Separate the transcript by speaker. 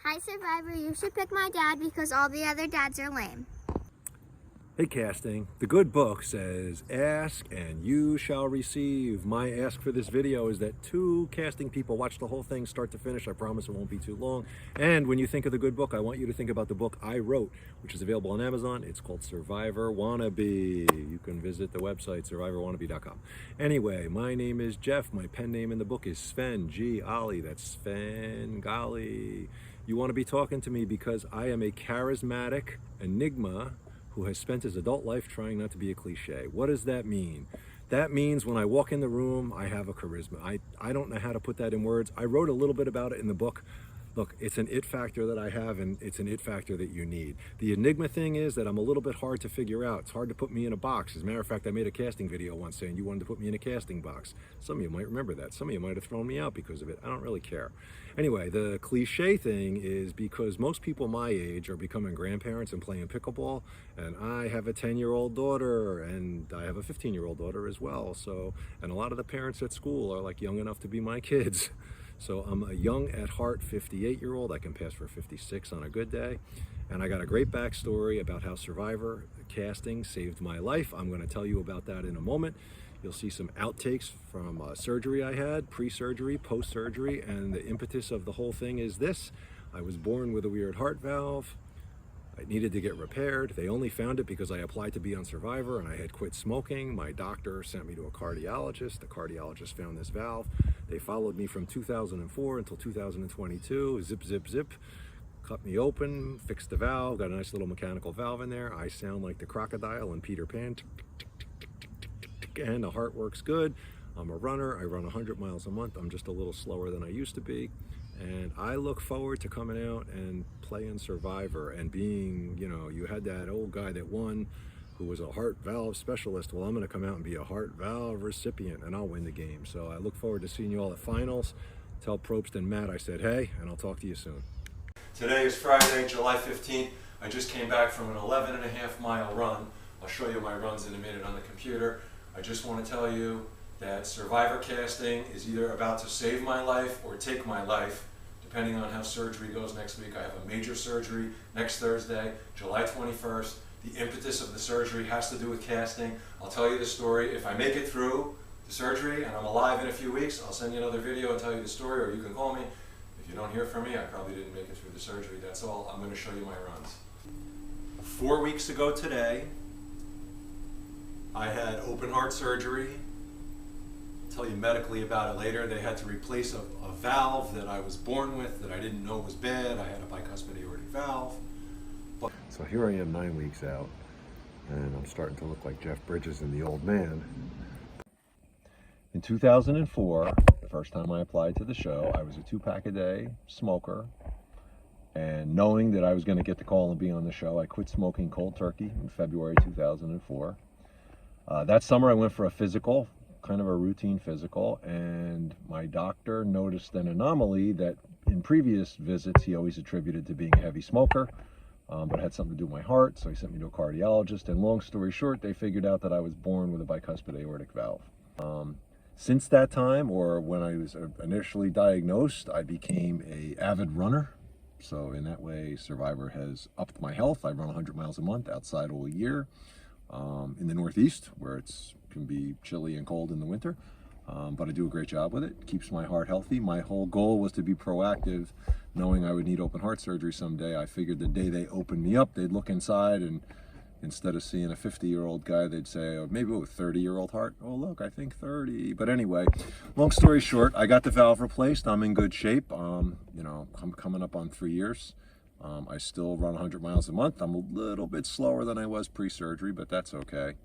Speaker 1: Hi, Survivor. You should pick my dad because all the other dads are lame.
Speaker 2: Hey casting, the good book says ask and you shall receive. My ask for this video is that 2 casting people watch the whole thing start to finish. I promise it won't be too long. And when you think of the good book, I want you to think about the book I wrote, which is available on Amazon. It's called Survivor Wannabe. You can visit the website survivorwannabe.com. Anyway, my name is Jeff. My pen name in the book is Sven G. Ollie. That's Sven Golly. You want to be talking to me because I am a charismatic enigma who has spent his adult life trying not to be a cliche. What does that mean? That means when I walk in the room, I have a charisma. I don't know how to put that in words. I wrote a little bit about it in the book. Look, it's an it factor that I have, and it's an it factor that you need. The enigma thing is that I'm a little bit hard to figure out. It's hard to put me in a box. As a matter of fact, I made a casting video once saying you wanted to put me in a casting box. Some of you might remember that. Some of you might have thrown me out because of it. I don't really care. Anyway, the cliche thing is because most people my age are becoming grandparents and playing pickleball, and I have a 10-year-old daughter, and I have a 15-year-old daughter as well. So, and a lot of the parents at school are like young enough to be my kids. So I'm a young at heart 58-year-old. I can pass for 56 on a good day. And I got a great backstory about how Survivor casting saved my life. I'm going to tell you about that in a moment. You'll see some outtakes from surgery I had, pre-surgery, post-surgery, and the impetus of the whole thing is this. I was born with a weird heart valve. I needed to get repaired. They only found it because I applied to be on Survivor and I had quit smoking. My doctor sent me to a cardiologist. The cardiologist found this valve. They followed me from 2004 until 2022. Zip, zip, zip. Cut me open, fixed the valve, got a nice little mechanical valve in there. I sound like the crocodile in Peter Pan. Tick, tick, tick, tick, tick, tick, tick, tick. And the heart works good. I'm a runner. I run 100 miles a month. I'm just a little slower than I used to be. And I look forward to coming out and playing Survivor and being, you know, you had that old guy that won who was a heart valve specialist. Well, I'm going to come out and be a heart valve recipient and I'll win the game. So I look forward to seeing you all at finals. Tell Probst and Matt I said hey, and I'll talk to you soon. Today is Friday, July 15th. I just came back from an 11.5-mile run. I'll show you my runs in a minute on the computer. I just want to tell you that Survivor casting is either about to save my life or take my life, depending on how surgery goes next week. I have a major surgery next Thursday, July 21st. The impetus of the surgery has to do with casting. I'll tell you the story. If I make it through the surgery and I'm alive in a few weeks, I'll send you another video and tell you the story, or you can call me. If you don't hear from me, I probably didn't make it through the surgery. That's all. I'm going to show you my runs. 4 weeks ago today, I had open heart surgery. Tell you medically about it later. They had to replace a valve that I was born with that I didn't know was bad. I had a bicuspid aortic valve. So here I am 9 weeks out, and I'm starting to look like Jeff Bridges in The Old Man. In 2004, the first time I applied to the show, I was a 2-pack a day smoker, and knowing that I was going to get the call and be on the show, I quit smoking cold turkey in February 2004. That summer I went for a physical, kind of a routine physical, and my doctor noticed an anomaly that in previous visits he always attributed to being a heavy smoker, but it had something to do with my heart, so he sent me to a cardiologist, and long story short, they figured out that I was born with a bicuspid aortic valve. Since that time, or when I was initially diagnosed, I became an avid runner, so in that way Survivor has upped my health. I run 100 miles a month outside all year. In the Northeast, where it can be chilly and cold in the winter, but I do a great job with it. It keeps my heart healthy. My whole goal was to be proactive, knowing I would need open heart surgery someday. I figured the day they opened me up, they'd look inside, and instead of seeing a 50-year-old guy, they'd say, oh, maybe a 30-year-old heart. Oh, look, I think 30. But anyway, long story short, I got the valve replaced. I'm in good shape. You know, I'm coming up on 3 years. I still run 100 miles a month. I'm a little bit slower than I was pre-surgery, but that's okay.